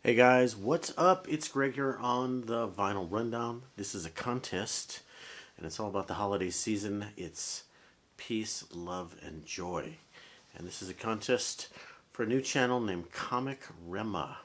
Hey guys, what's up? It's Greg here on the Vinyl Rundown. This is a contest, and it's all about the holiday season. It's peace, love, and joy. And this is a contest for a new channel named Comic Rhema.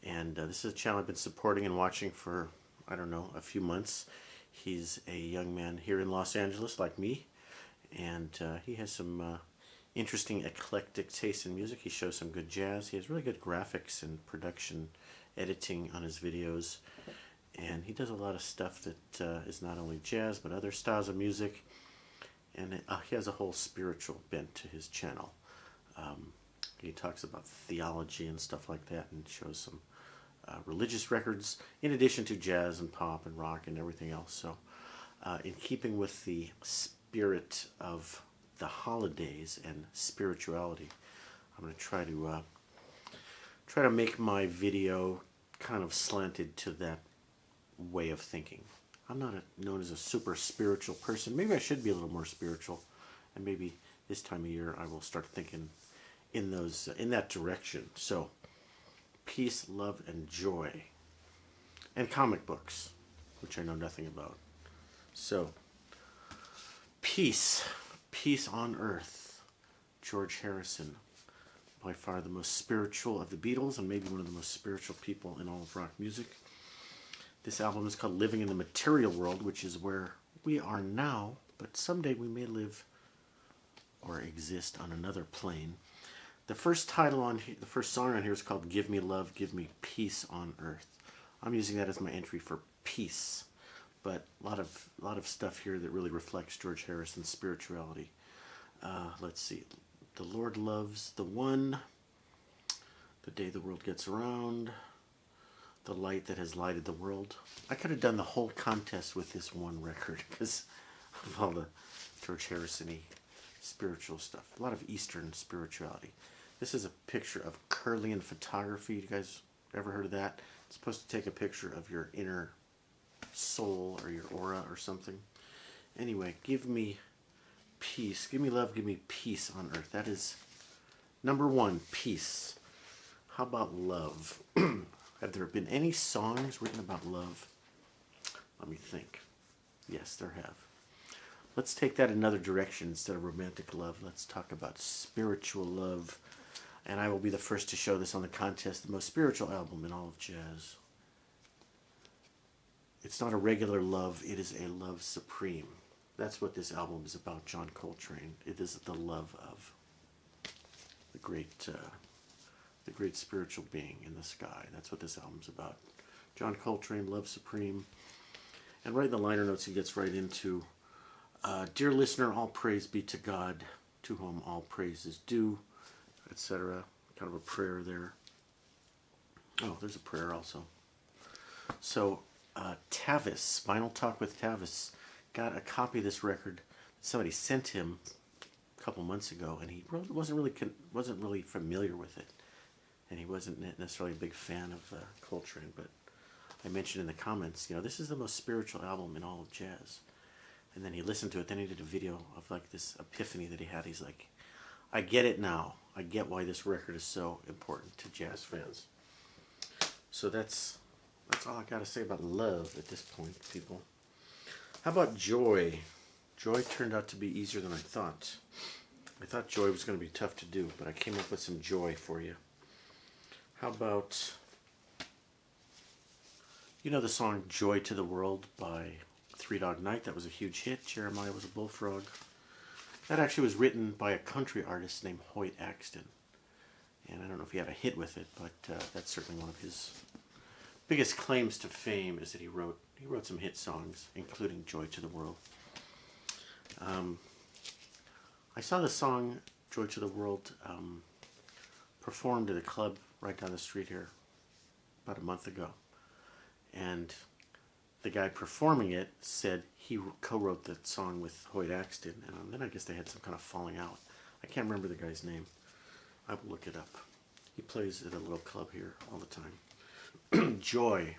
And this is a channel I've been supporting and watching for, I don't know, a few months. He's a young man here in Los Angeles, like me, and he has some interesting eclectic taste in music. He shows some good jazz. He has really good graphics and production editing on his videos, and he does a lot of stuff that is not only jazz but other styles of music, and he has a whole spiritual bent to his channel. He talks about theology and stuff like that, and shows some religious records in addition to jazz and pop and rock and everything else. So in keeping with the spirit of the holidays and spirituality, I'm going to try to make my video kind of slanted to that way of thinking. I'm not known as a super spiritual person. Maybe I should be a little more spiritual, and maybe this time of year I will start thinking in that direction. So, peace, love, and joy, and comic books, which I know nothing about. So, peace on earth. George Harrison, by far the most spiritual of the Beatles, and maybe one of the most spiritual people in all of rock music. This album is called Living in the Material World, which is where we are now, but someday we may live or exist on another plane. The first the first song on here is called Give Me Love, Give Me Peace on Earth. I'm using that as my entry for peace, but a lot of stuff here that really reflects George Harrison's spirituality. Let's see. The Lord loves the one, the day the world gets around, the light that has lighted the world. I could have done the whole contest with this one record because of all the George Harrison-y spiritual stuff. A lot of Eastern spirituality. This is a picture of Kirlian photography. You guys ever heard of that? It's supposed to take a picture of your inner soul or your aura or something. Anyway, give me peace. Give me love, give me peace on earth. That is number one, peace. How about love? Have there been any songs written about love? Let me think. Yes, there have. Let's take that another direction. Instead of romantic love, let's talk about spiritual love. And I will be the first to show this on the contest, the most spiritual album in all of jazz. It's not a regular love, it is a love supreme. That's what this album is about, John Coltrane. It is the love of the great spiritual being in the sky. That's what this album's about. John Coltrane, Love Supreme. And right in the liner notes, he gets right into, Dear listener, all praise be to God, to whom all praise is due, etc. Kind of a prayer there. Oh, there's a prayer also. So, Tavis, Vinyl Talk with Tavis, got a copy of this record that somebody sent him a couple months ago, and he wasn't really familiar with it, and he wasn't necessarily a big fan of Coltrane. But I mentioned in the comments, this is the most spiritual album in all of jazz. And then he listened to it. Then he did a video of like this epiphany that he had. He's like, I get it now. I get why this record is so important to jazz fans. So that's all I got to say about love at this point, people. How about joy? Joy turned out to be easier than I thought. I thought joy was going to be tough to do, but I came up with some joy for you. How about, the song Joy to the World by Three Dog Night? That was a huge hit. Jeremiah Was a Bullfrog. That actually was written by a country artist named Hoyt Axton. And I don't know if he had a hit with it, but that's certainly one of his biggest claims to fame, is that he wrote some hit songs, including Joy to the World. I saw the song Joy to the World performed at a club right down the street here about a month ago. And the guy performing it said he co-wrote that song with Hoyt Axton, and then I guess they had some kind of falling out. I can't remember the guy's name. I will look it up. He plays at a little club here all the time. Joy.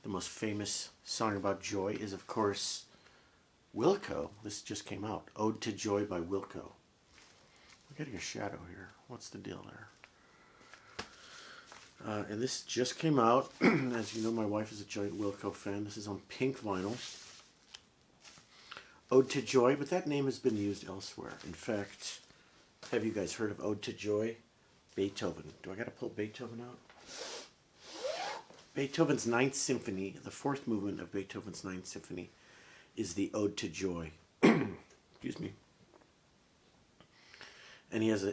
The most famous song about joy is, of course, Wilco. This just came out. Ode to Joy by Wilco. We're getting a shadow here. What's the deal there? And this just came out. As you know, my wife is a giant Wilco fan. This is on pink vinyl. Ode to Joy, but that name has been used elsewhere. In fact, have you guys heard of Ode to Joy? Beethoven. Do I got to pull Beethoven out? Beethoven's Ninth Symphony, the fourth movement of Beethoven's Ninth Symphony, is the Ode to Joy. Excuse me. And he has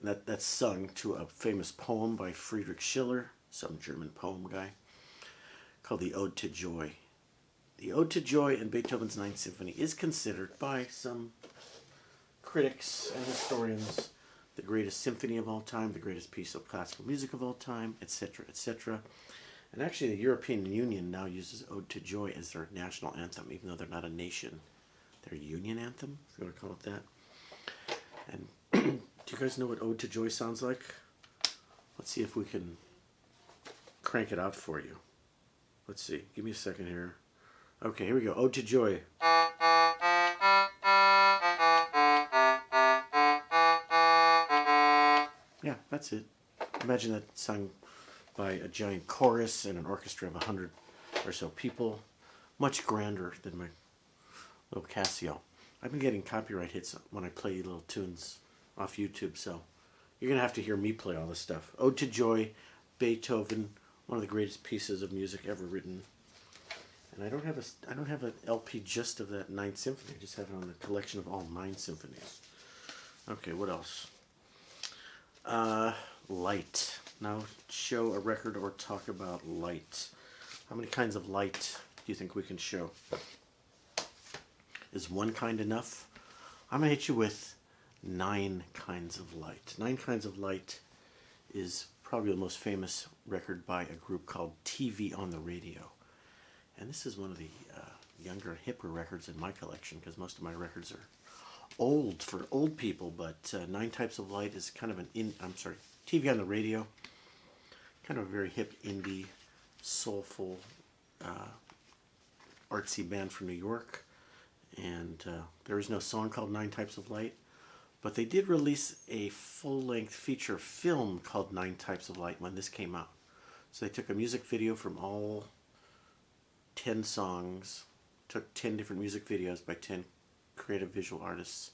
that's sung to a famous poem by Friedrich Schiller, some German poem guy, called the Ode to Joy. The Ode to Joy in Beethoven's Ninth Symphony is considered by some critics and historians the greatest symphony of all time, the greatest piece of classical music of all time, etc., etc. And actually the European Union now uses Ode to Joy as their national anthem, even though they're not a nation. Their union anthem, if you want to call it that. And do you guys know what Ode to Joy sounds like? Let's see if we can crank it out for you. Let's see. Give me a second here. Okay, here we go. Ode to Joy. Yeah, that's it. Imagine that sung by a giant chorus and an orchestra of 100 or so people. Much grander than my little Casio. I've been getting copyright hits when I play little tunes off YouTube, so you're going to have to hear me play all this stuff. Ode to Joy, Beethoven, one of the greatest pieces of music ever written. And I don't have an LP just of that Ninth Symphony. I just have it on a collection of all 9 symphonies. Okay, what else? Light. Now show a record or talk about light. How many kinds of light do you think we can show? Is one kind enough? I'm going to hit you with 9 kinds of light. 9 kinds of light is probably the most famous record by a group called TV on the Radio. And this is one of the younger, hipper records in my collection, because most of my records are old for old people, but 9 Types of Light is kind of TV on the Radio, kind of a very hip, indie, soulful, artsy band from New York. And there is no song called 9 Types of Light, but they did release a full-length feature film called 9 Types of Light when this came out. So they took a music video from all 10 songs, took 10 different music videos by 10 creative visual artists,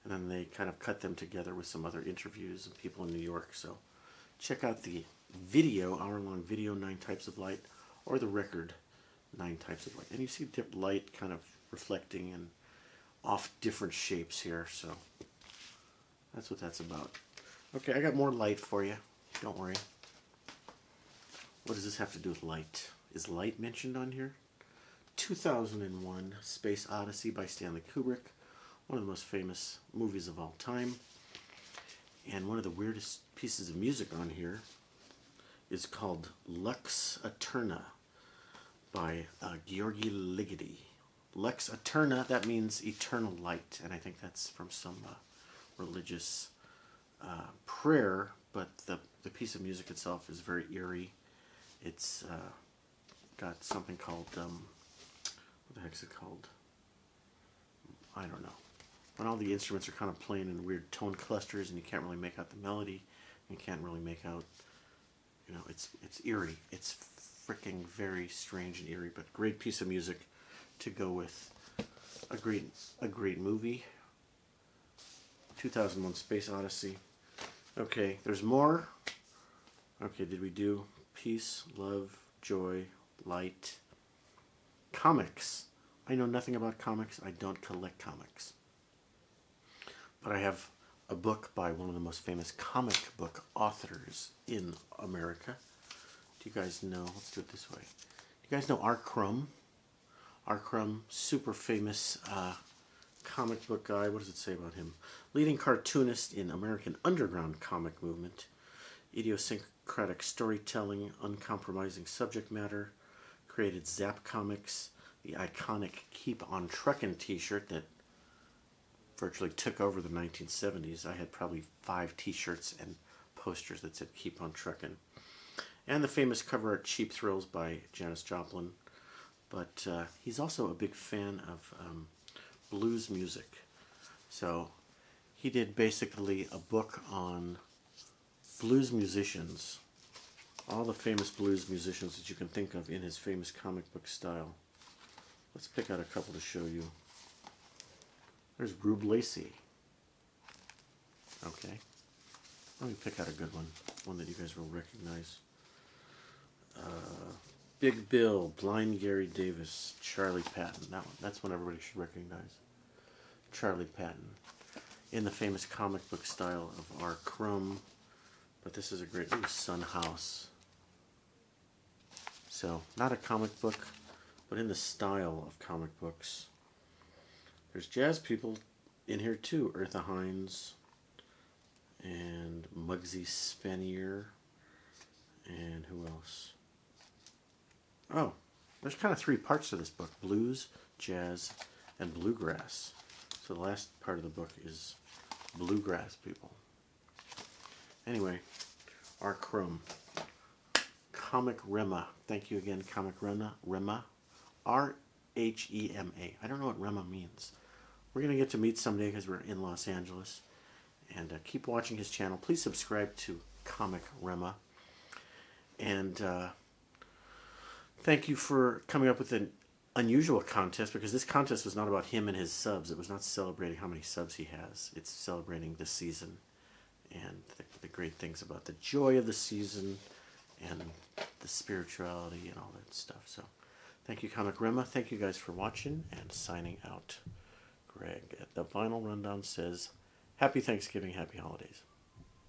and then they kind of cut them together with some other interviews of people in New York. So check out the video, hour-long video, 9 Types of Light, or the record, 9 Types of Light. And you see light kind of reflecting and off different shapes here, so that's what that's about. Okay, I got more light for you. Don't worry. What does this have to do with light? Is light mentioned on here? 2001 Space Odyssey by Stanley Kubrick, one of the most famous movies of all time. And one of the weirdest pieces of music on here is called Lux Eterna by Georgi Ligeti. Lux Eterna, that means eternal light, and I think that's from some religious prayer, but the piece of music itself is very eerie. It's got something called, what the heck is it called? I don't know. When all the instruments are kind of playing in weird tone clusters and you can't really make out the melody, you can't really make out, it's eerie. It's freaking very strange and eerie, but great piece of music to go with a great movie. 2001 Space Odyssey. Okay, there's more. Okay, did we do peace, love, joy, light, comics? I know nothing about comics. I don't collect comics. But I have a book by one of the most famous comic book authors in America. Do you guys know? Let's do it this way. Do you guys know R. Crumb? R. Crumb, super famous comic book guy. What does it say about him? Leading cartoonist in American underground comic movement. Idiosyncratic storytelling, uncompromising subject matter. Created Zap Comics, the iconic Keep on Truckin' t-shirt that virtually took over the 1970s. I had probably 5 t-shirts and posters that said Keep on Truckin'. And the famous cover art Cheap Thrills by Janis Joplin. But he's also a big fan of blues music. So he did basically a book on blues musicians All the famous blues musicians that you can think of in his famous comic book style. Let's pick out a couple to show you. There's Rube Lacey. Okay. Let me pick out a good one that you guys will recognize. Big Bill, Blind Gary Davis, Charlie Patton. That's one everybody should recognize. Charlie Patton. In the famous comic book style of R. Crumb. But this is a great, Son House. So, not a comic book, but in the style of comic books. There's jazz people in here too. Eartha Hines and Muggsy Spanier. And who else? Oh, there's kind of three parts to this book. Blues, jazz, and bluegrass. So the last part of the book is bluegrass people. Anyway, R. Crumb. Comic Rhema. Thank you again, Comic Rhema. R-H-E-M-A. I don't know what Rhema means. We're going to get to meet someday because we're in Los Angeles. And keep watching his channel. Please subscribe to Comic Rhema. And thank you for coming up with an unusual contest, because this contest was not about him and his subs. It was not celebrating how many subs he has. It's celebrating the season and the great things about the joy of the season and the spirituality and all that stuff. So thank you, Comic Rhema. Thank you guys for watching, and signing out. Greg. The final rundown says, Happy Thanksgiving, Happy Holidays.